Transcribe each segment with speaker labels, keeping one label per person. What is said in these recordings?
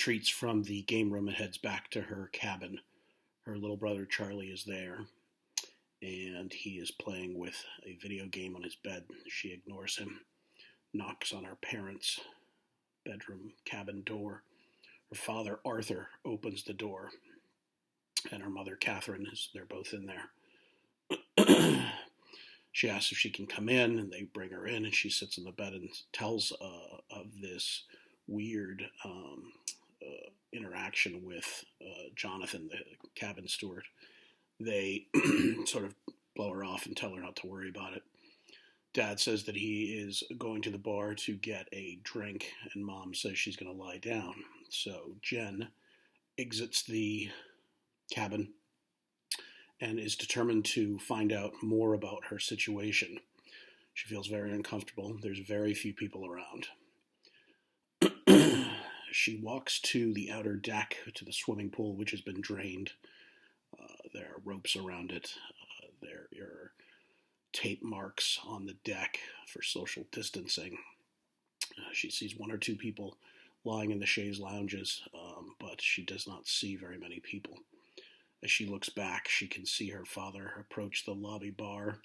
Speaker 1: treats from the game room and heads back to her cabin. Her little brother Charlie is there, and he is playing with a video game on his bed. She ignores him, knocks on her parents' bedroom cabin door. Her father, Arthur, opens the door, and her mother, Catherine, they're both in there. She asks if she can come in, and they bring her in, and she sits in the bed and tells of this weird interaction with Jonathan, the cabin steward. They sort of blow her off and tell her not to worry about it. Dad says that he is going to the bar to get a drink, and Mom says she's going to lie down. So Jen exits the cabin and is determined to find out more about her situation. She feels very uncomfortable. There's very few people around. She walks to the outer deck, to the swimming pool, which has been drained. There are ropes around it. There are tape marks on the deck for social distancing. She sees one or two people lying in the chaise lounges, but she does not see very many people. As she looks back, she can see her father approach the lobby bar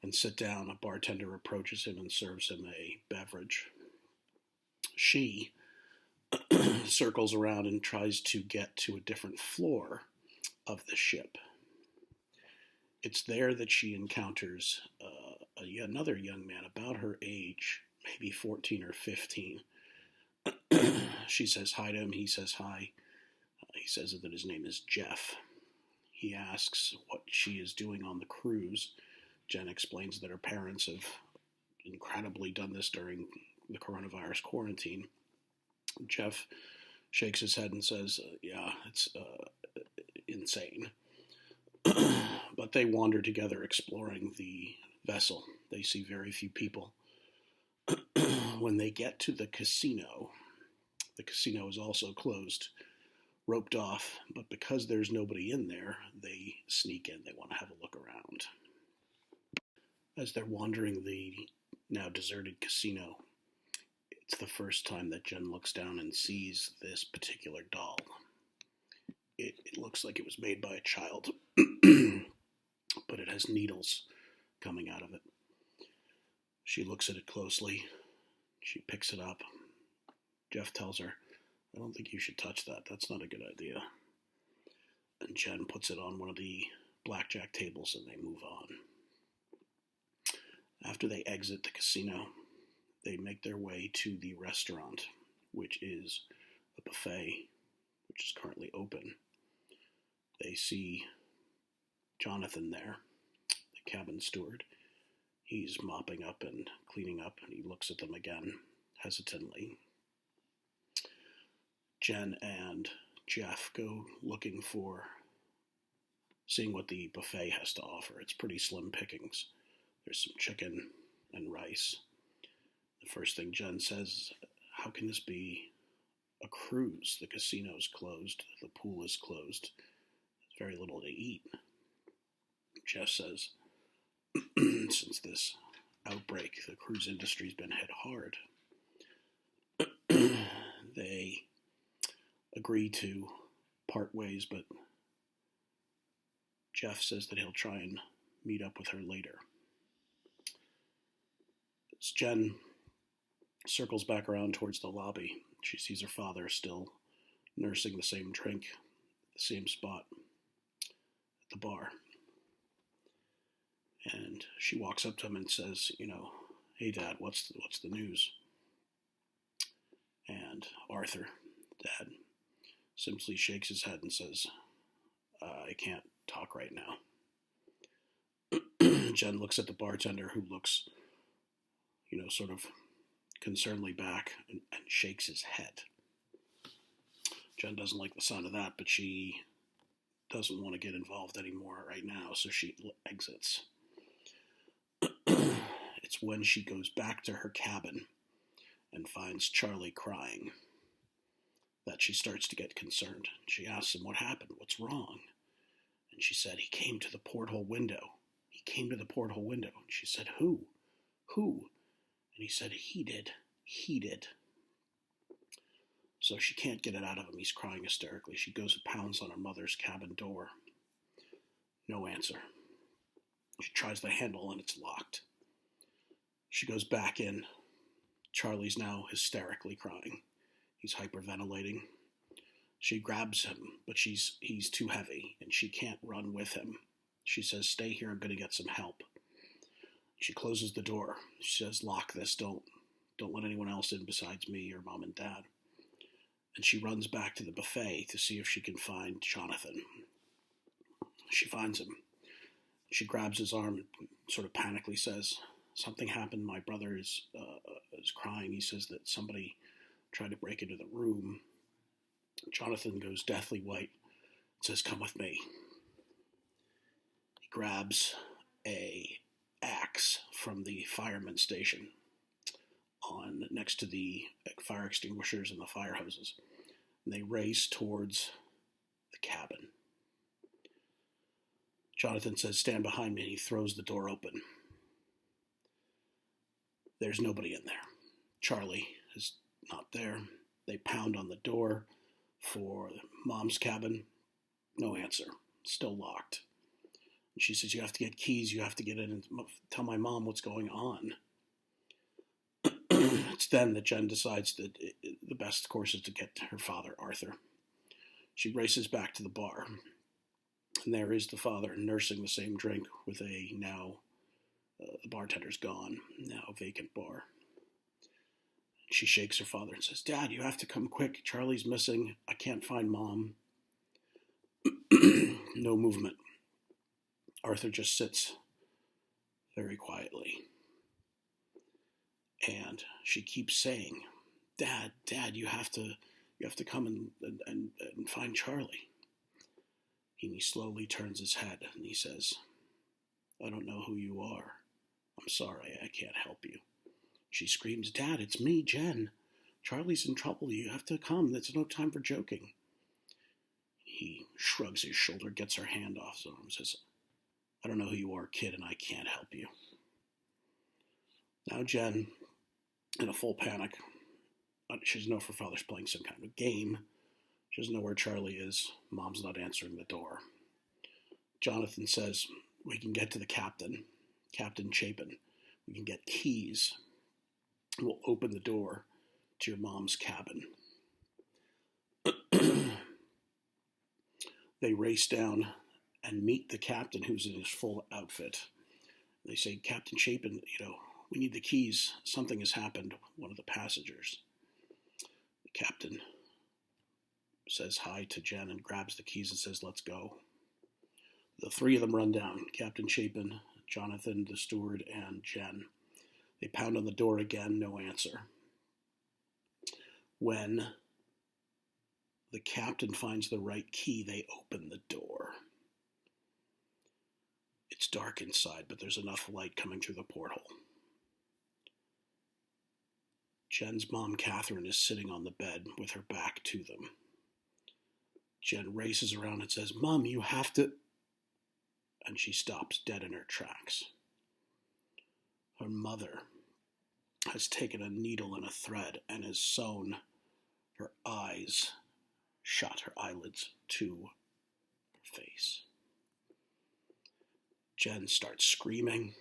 Speaker 1: and sit down. A bartender approaches him and serves him a beverage. She circles around and tries to get to a different floor of the ship. It's there that she encounters another young man about her age, maybe 14 or 15. She says hi to him. He says hi. He says that his name is Jeff. He asks what she is doing on the cruise. Jen explains that her parents have incredibly done this during the coronavirus quarantine. Jeff shakes his head and says, yeah, it's insane. But they wander together exploring the vessel. They see very few people. When they get to the casino is also closed, roped off, but because there's nobody in there, they sneak in. They want to have a look around. As they're wandering the now deserted casino, it's the first time that Jen looks down and sees this particular doll. It looks like it was made by a child, but it has needles coming out of it. She looks at it closely. She picks it up. Jeff tells her, I don't think you should touch that. That's not a good idea. And Jen puts it on one of the blackjack tables and they move on. After they exit the casino, they make their way to the restaurant, which is a buffet, which is currently open. They see Jonathan there, the cabin steward. He's mopping up and cleaning up, and he looks at them again, hesitantly. Jen and Jeff go looking for, seeing what the buffet has to offer. It's pretty slim pickings. There's some chicken and rice. The first thing Jen says, how can this be a cruise? The casino's closed. The pool is closed. There's very little to eat. Jeff says, since this outbreak, the cruise industry's been hit hard. They agree to part ways, but Jeff says that he'll try and meet up with her later. As Jen circles back around towards the lobby, she sees her father still nursing the same drink, the same spot at the bar. And she walks up to him and says, hey Dad, what's the news? And Arthur, Dad, simply shakes his head and says, I can't talk right now. Jen looks at the bartender, who looks, sort of concernedly back and shakes his head. Jen doesn't like the sound of that, but she doesn't want to get involved anymore right now, so she exits. It's when she goes back to her cabin and finds Charlie crying that she starts to get concerned. She asks him what happened, what's wrong? And she said, he came to the porthole window. He came to the porthole window. And she said, who? Who? And he said, he did. He did. So she can't get it out of him. He's crying hysterically. She goes and pounds on her mother's cabin door. No answer. She tries the handle and it's locked. She goes back in. Charlie's now hysterically crying. He's hyperventilating. She grabs him, but he's too heavy, and she can't run with him. She says, "Stay here, I'm going to get some help." She closes the door. She says, "Lock this, don't let anyone else in besides me, your mom and dad." And she runs back to the buffet to see if she can find Jonathan. She finds him. She grabs his arm and sort of panically says, "Something happened. My brother is crying. He says that somebody tried to break into the room." Jonathan goes deathly white and says, "Come with me." He grabs a axe from the fireman's station on next to the fire extinguishers and the fire hoses. And they race towards the cabin. Jonathan says, "Stand behind me," and he throws the door open. There's nobody in there. Charlie is not there. They pound on the door for mom's cabin. No answer. Still locked. And she says, "You have to get keys. You have to get in and tell my mom what's going on." It's then that Jen decides that the best course is to get her father, Arthur. She races back to the bar. And there is the father nursing the same drink with a now, the bartender's gone, now vacant bar. She shakes her father and says, "Dad, you have to come quick. Charlie's missing. I can't find Mom." No movement. Arthur just sits very quietly. And she keeps saying, "Dad, Dad, you have to come and find Charlie." And he slowly turns his head and he says, "I don't know who you are. I'm sorry, I can't help you." She screams, "Dad, it's me, Jen. Charlie's in trouble. You have to come. There's no time for joking." He shrugs his shoulder, gets her hand off him, and says, "I don't know who you are, kid, and I can't help you." Now Jen, in a full panic, she doesn't know if her father's playing some kind of game. She doesn't know where Charlie is. Mom's not answering the door. Jonathan says, "We can get to the captain, Captain Chapin. We can get keys. We'll open the door to your mom's cabin." They race down and meet the captain, who's in his full outfit. They say, "Captain Chapin, we need the keys. Something has happened." One of the passengers. The captain says hi to Jen and grabs the keys and says, "Let's go." The three of them run down: Captain Chapin, Jonathan, the steward, and Jen. They pound on the door again, no answer. When the captain finds the right key, they open the door. It's dark inside, but there's enough light coming through the porthole. Jen's mom, Catherine, is sitting on the bed with her back to them. Jen races around and says, "Mom, you have to..." And she stops dead in her tracks. Her mother has taken a needle and a thread and has sewn her eyes, shot her eyelids to her face. Jen starts screaming.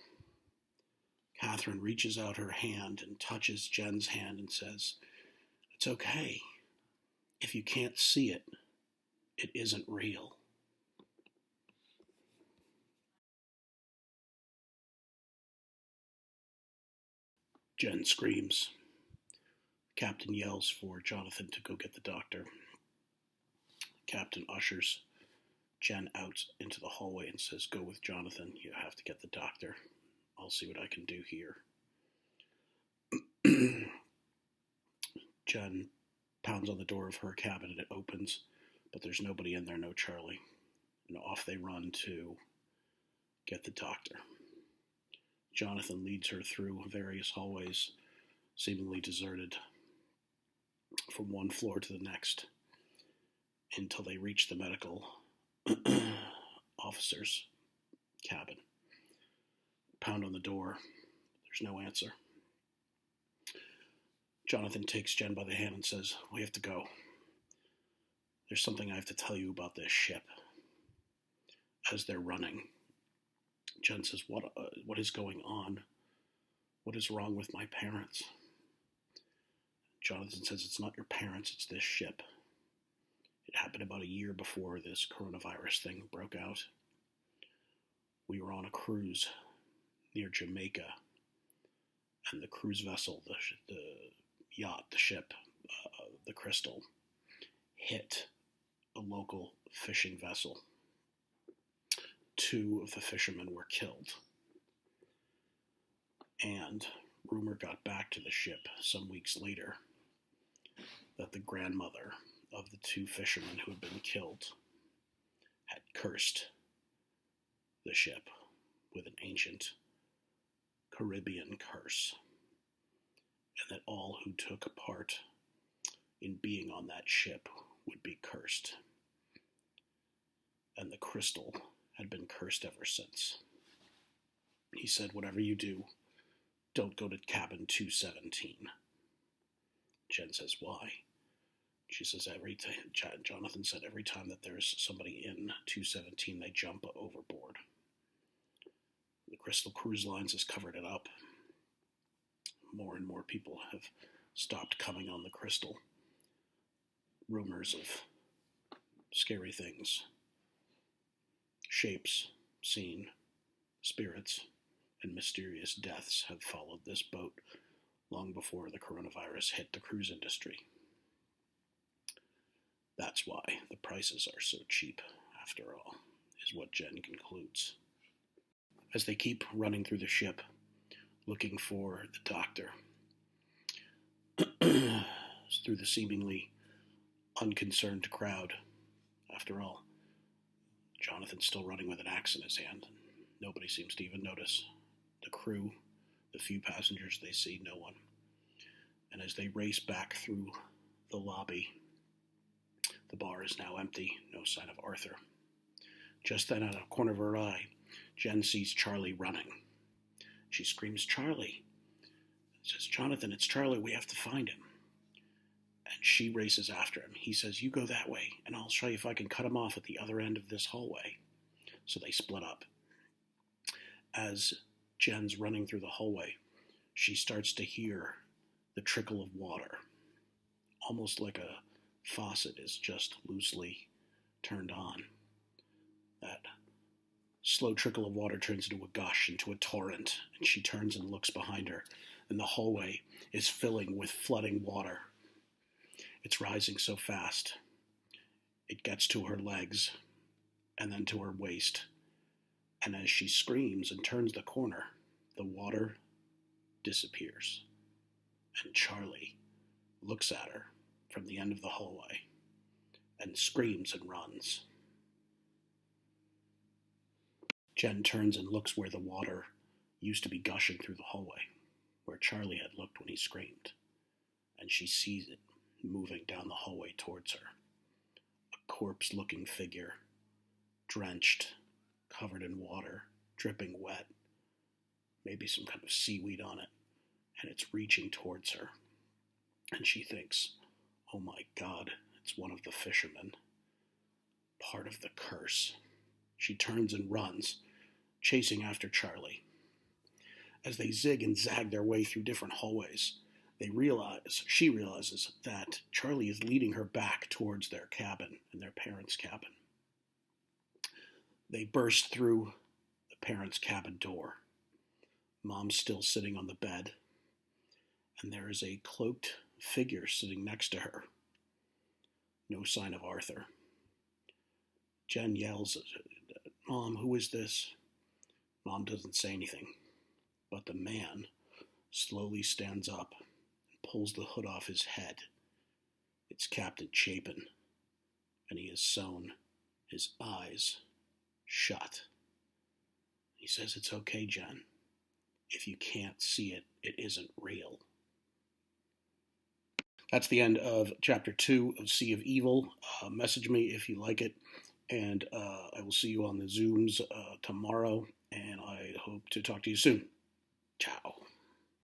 Speaker 1: Catherine reaches out her hand and touches Jen's hand and says, "It's okay. If you can't see it, it isn't real." Jen screams. Captain yells for Jonathan to go get the doctor. Captain ushers Jen out into the hallway and says, "Go with Jonathan. You have to get the doctor. I'll see what I can do here." Jen pounds on the door of her cabin and it opens, but there's nobody in there, no Charlie. And off they run to get the doctor. Jonathan leads her through various hallways, seemingly deserted, from one floor to the next, until they reach the medical officer's cabin. Pound on the door. There's no answer. Jonathan takes Jen by the hand and says, "We have to go. There's something I have to tell you about this ship." As they're running, Jen says, What is going on? What is wrong with my parents?" Jonathan says, "It's not your parents, it's this ship. It happened about a year before this coronavirus thing broke out. We were on a cruise near Jamaica, and the cruise vessel, the yacht, the ship, the Crystal, hit a local fishing vessel. 2 of the fishermen were killed, and rumor got back to the ship some weeks later that the grandmother of the 2 fishermen who had been killed had cursed the ship with an ancient Caribbean curse, and that all who took part in being on that ship would be cursed. And the Crystal had been cursed ever since. He said, "Whatever you do, don't go to cabin 217. Jen says, "Why?" She says, Jonathan said, "Every time that there's somebody in 217, they jump overboard. The Crystal Cruise Lines has covered it up. More and more people have stopped coming on the Crystal. Rumors of scary things, shapes seen, spirits, and mysterious deaths have followed this boat long before the coronavirus hit the cruise industry. That's why the prices are so cheap, after all," is what Jen concludes. As they keep running through the ship, looking for the doctor, through the seemingly unconcerned crowd. After all, Jonathan's still running with an axe in his hand. Nobody seems to even notice. The crew, the few passengers, they see no one. And as they race back through the lobby, the bar is now empty, no sign of Arthur. Just then, out of the corner of her eye, Jen sees Charlie running. She screams, "Charlie!" Says, "Jonathan, it's Charlie, we have to find him." And she races after him. He says, "You go that way, and I'll show you if I can cut him off at the other end of this hallway." So they split up. As Jen's running through the hallway, she starts to hear the trickle of water, almost like a faucet is just loosely turned on. That slow trickle of water turns into a gush, into a torrent, and she turns and looks behind her, and the hallway is filling with flooding water. It's rising so fast. It gets to her legs, and then to her waist, and as she screams and turns the corner, the water disappears, and Charlie looks at her from the end of the hallway and screams and runs. Jen turns and looks where the water used to be gushing through the hallway, where Charlie had looked when he screamed, and she sees it moving down the hallway towards her. A corpse-looking figure, drenched, covered in water, dripping wet, maybe some kind of seaweed on it, and it's reaching towards her. And she thinks, "Oh my God, it's one of the fishermen. Part of the curse." She turns and runs, chasing after Charlie. As they zig and zag their way through different hallways, she realizes that Charlie is leading her back towards their cabin and their parents' cabin. They burst through the parents' cabin door. Mom's still sitting on the bed, and there is a cloaked figure sitting next to her. No sign of Arthur. Jen yells, "Mom, who is this?" Mom doesn't say anything, but the man slowly stands up and pulls the hood off his head. It's Captain Chapin, and he has sewn his eyes shut. He says, "It's okay, Jen. If you can't see it, it isn't real." That's the end of Chapter 2 of Sea of Evil. Message me if you like it, and I will see you on the Zooms tomorrow, and I hope to talk to you soon. Ciao.